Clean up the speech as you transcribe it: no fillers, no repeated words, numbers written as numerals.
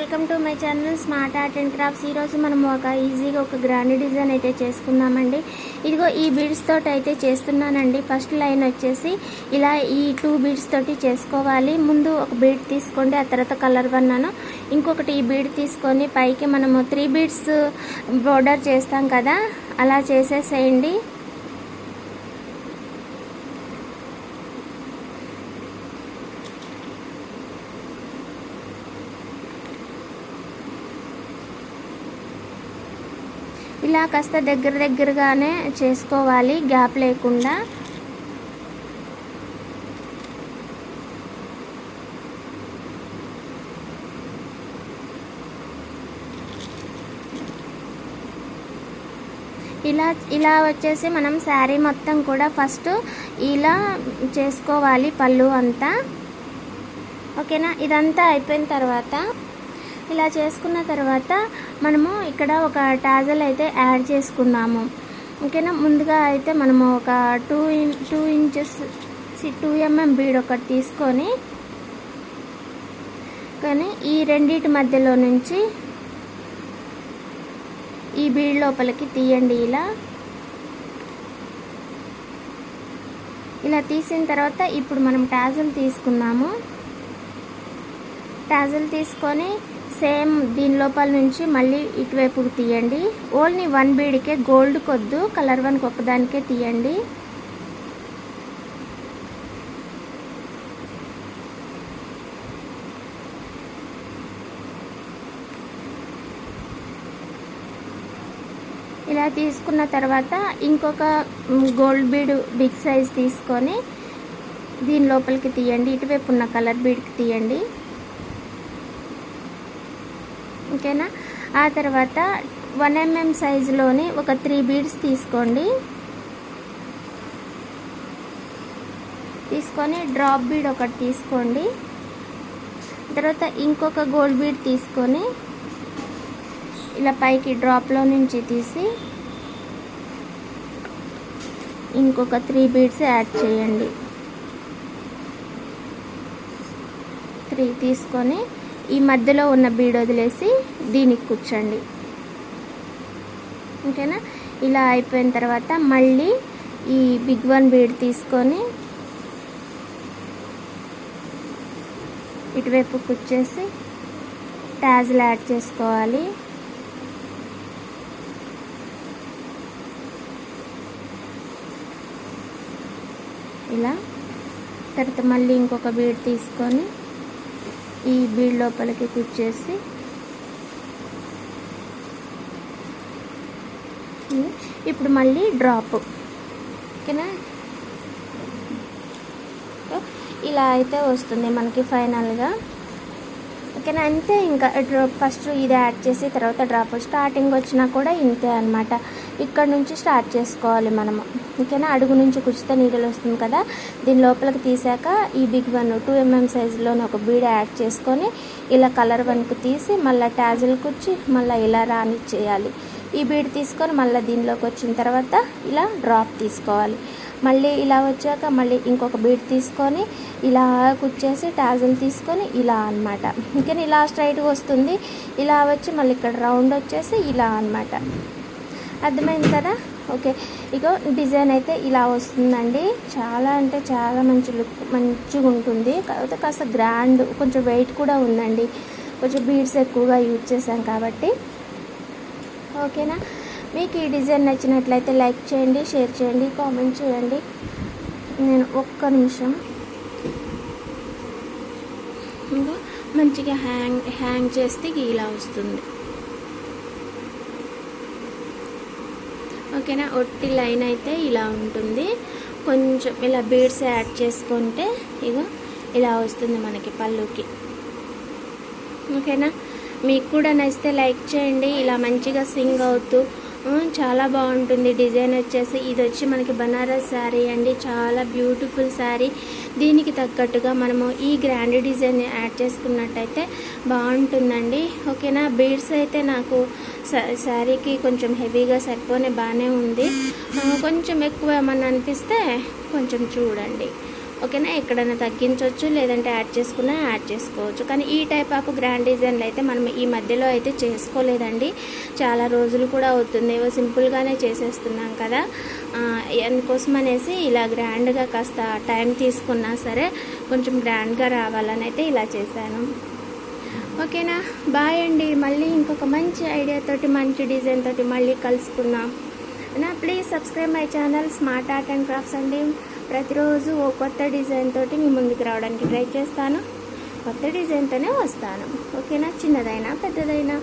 Welcome to my channel smart art and crafts. ఈరోజు మనం ఒక ఈజీగా ఒక గ్రాండ్ డిజైన్ అయితే చేసుకుందామండి. ఇదిగో ఈ బీడ్స్ తోటి అయితే చేస్తున్నానండి. ఫస్ట్ లైన్ వచ్చేసి ఇలా ఈ 2 బీడ్స్ తోటి చేసుకోవాలి. ముందు ఒక బీడ్ తీసుకోండి, ఆ తర్వాత కలర్ వన్నాను, ఇంకొకటి ఈ బీడ్ తీసుకొని పైకి మనము 3 బీడ్స్ బోర్డర్ చేస్తాం కదా, అలా చేసేసేయండి. ఇలా కాస్త దగ్గరగానే చేసుకోవాలి, గ్యాప్ లేకుండా. ఇలా వచ్చేసి మనం శారీ మొత్తం కూడా ఫస్ట్ ఇలా చేసుకోవాలి, పళ్ళు అంతా. ఓకేనా? ఇదంతా అయిపోయిన తర్వాత ఇలా చేసుకున్న తర్వాత మనము ఇక్కడ ఒక టాజల్ అయితే యాడ్ చేసుకుందాము. ఓకేనా? ముందుగా అయితే మనము ఒక 2 ఇంచెస్ 2 mm బీడ్ ఒకటి తీసుకొని ఈ రెండిటి మధ్యలో నుంచి ఈ బీడ్ లోపలికి తీయండి. ఇలా తీసిన తర్వాత ఇప్పుడు మనం టాజల్ తీసుకున్నాము. టాజల్ తీసుకొని సేమ్ దీని లోపల నుంచి మళ్ళీ ఇటువైపుకి తీయండి. ఓన్లీ 1 బీడ్కే, గోల్డ్ కొద్దు, కలర్ 1 ఒక్కదానికే తీయండి. ఇలా తీసుకున్న తర్వాత ఇంకొక గోల్డ్ బీడ్ బిగ్ సైజ్ తీసుకొని దీని లోపలికి తీయండి, ఇటువైపు ఉన్న కలర్ బీడ్కి తీయండి. ఓకేనా? ఆ తర్వాత 1 mm సైజులోని ఒక 3 బీడ్స్ తీసుకోండి. తీసుకొని డ్రాప్ బీడ్ ఒకటి తీసుకోండి. తర్వాత ఇంకొక గోల్డ్ బీడ్ తీసుకొని ఇలా పైకి డ్రాప్లో నుంచి తీసి ఇంకొక 3 బీడ్స్ యాడ్ చేయండి. 3 తీసుకొని ఈ మధ్యలో ఉన్న బీడ్ వదిలేసి దీనికి కూర్చోండి. ఓకేనా? ఇలా అయిపోయిన తర్వాత మళ్ళీ ఈ బిగ్ 1 బీడ్ తీసుకొని ఇటువైపు కూర్చేసి టాజల్ యాడ్ చేసుకోవాలి. ఇలా తర్వాత మళ్ళీ ఇంకొక బీడ్ తీసుకొని ఈ బీడ్ లోపలికి కూర్చేసి ఇప్పుడు మళ్ళీ డ్రాప్. ఓకేనా? ఇలా అయితే వస్తుంది మనకి ఫైనల్గా. ఓకేనా? అంతే. ఇంకా ఫస్ట్ ఇది యాడ్ చేసి తర్వాత డ్రాప్. స్టార్టింగ్ వచ్చినా కూడా ఇంతే అనమాట. ఇక్కడ నుంచి స్టార్ట్ చేసుకోవాలి మనము. ఓకేనా? అడుగు నుంచి కుచ్చితే నీడలు వస్తుంది కదా, దీని లోపలికి తీసాక ఈ బిగ్ 1 2 mm సైజులోని ఒక బీడ్ యాడ్ చేసుకొని ఇలా కలర్ 1కి తీసి మళ్ళీ టాజిల్ కుచ్చి మళ్ళీ ఇలా రానిచ్చేయాలి. ఈ బీడ్ తీసుకొని మళ్ళీ దీనిలోకి వచ్చిన తర్వాత ఇలా డ్రాప్ తీసుకోవాలి. మళ్ళీ ఇలా వచ్చాక మళ్ళీ ఇంకొక బీడ్ తీసుకొని ఇలా కుచ్చేసి టాజిల్ తీసుకొని ఇలా అనమాట. ఇంకా ఇలా స్ట్రైట్గా వస్తుంది. ఇలా వచ్చి మళ్ళీ ఇక్కడ రౌండ్ వచ్చేసి ఇలా అనమాట. అర్థమైంది కదా? ఓకే. ఇగో డిజైన్ అయితే ఇలా వస్తుందండి. చాలా అంటే చాలా మంచి లుక్, మంచిగా ఉంటుంది. కాకపోతే కాస్త గ్రాండ్, కొంచెం వెయిట్ కూడా ఉందండి. కొంచెం బీడ్స్ ఎక్కువగా యూజ్ చేశాం కాబట్టి. ఓకేనా? మీకు ఈ డిజైన్ నచ్చినట్లయితే లైక్ చేయండి, షేర్ చేయండి, కామెంట్ చేయండి. నేను ఒక్క నిమిషం మంచిగా హ్యాంగ్ చేస్తే ఇలా వస్తుంది. ఓకేనా? ఒట్టి లైన్ అయితే ఇలా ఉంటుంది. కొంచెం ఇలా బీడ్స్ యాడ్ చేసుకుంటే ఇగో ఇలా వస్తుంది మనకి పళ్ళుకి. ఓకేనా? మీకు కూడా నచ్చితే లైక్ చేయండి. ఇలా మంచిగా స్వింగ్ అవుతూ చాలా బాగుంటుంది. డిజైన్ వచ్చేసి ఇది వచ్చి మనకి బనారస్ శారీ అండి. చాలా బ్యూటిఫుల్ శారీ. దీనికి తగ్గట్టుగా మనము ఈ గ్రాండ్ డిజైన్ యాడ్ చేసుకున్నట్టయితే బాగుంటుందండి. ఓకేనా? బీడ్స్ అయితే నాకు శారీకి కొంచెం హెవీగా సరిపోనే బాగానే ఉంది. కొంచెం ఎక్కువ ఏమన్నా అనిపిస్తే కొంచెం చూడండి. ఓకేనా. ఎక్కడైనా తగ్గించవచ్చు, లేదంటే యాడ్ చేసుకోవచ్చు. కానీ ఈ టైప్ ఆఫ్ గ్రాండ్ డిజైన్లు అయితే మనం ఈ మధ్యలో అయితే చేసుకోలేదండి. చాలా రోజులు కూడా అవుతుంది, ఏవో సింపుల్గానే చేసేస్తున్నాం కదా. అందుకోసం అనేసి ఇలా గ్రాండ్గా కాస్త టైం తీసుకున్నా సరే కొంచెం గ్రాండ్గా రావాలని అయితే ఇలా చేశాను. ఓకేనా, బాయ్ అండి. మళ్ళీ ఇంకొక మంచి ఐడియాతోటి, మంచి డిజైన్ తోటి మళ్ళీ కలుసుకుందాం. Please subscribe my channel smart art and crafts అండి. ప్రతిరోజు ఓ కొత్త డిజైన్ తోటి మీ ముందుకు రావడానికి ట్రై చేస్తాను. కొత్త డిజైన్తోనే వస్తాను. ఓకేనా, చిన్నదైనా పెద్దదైనా.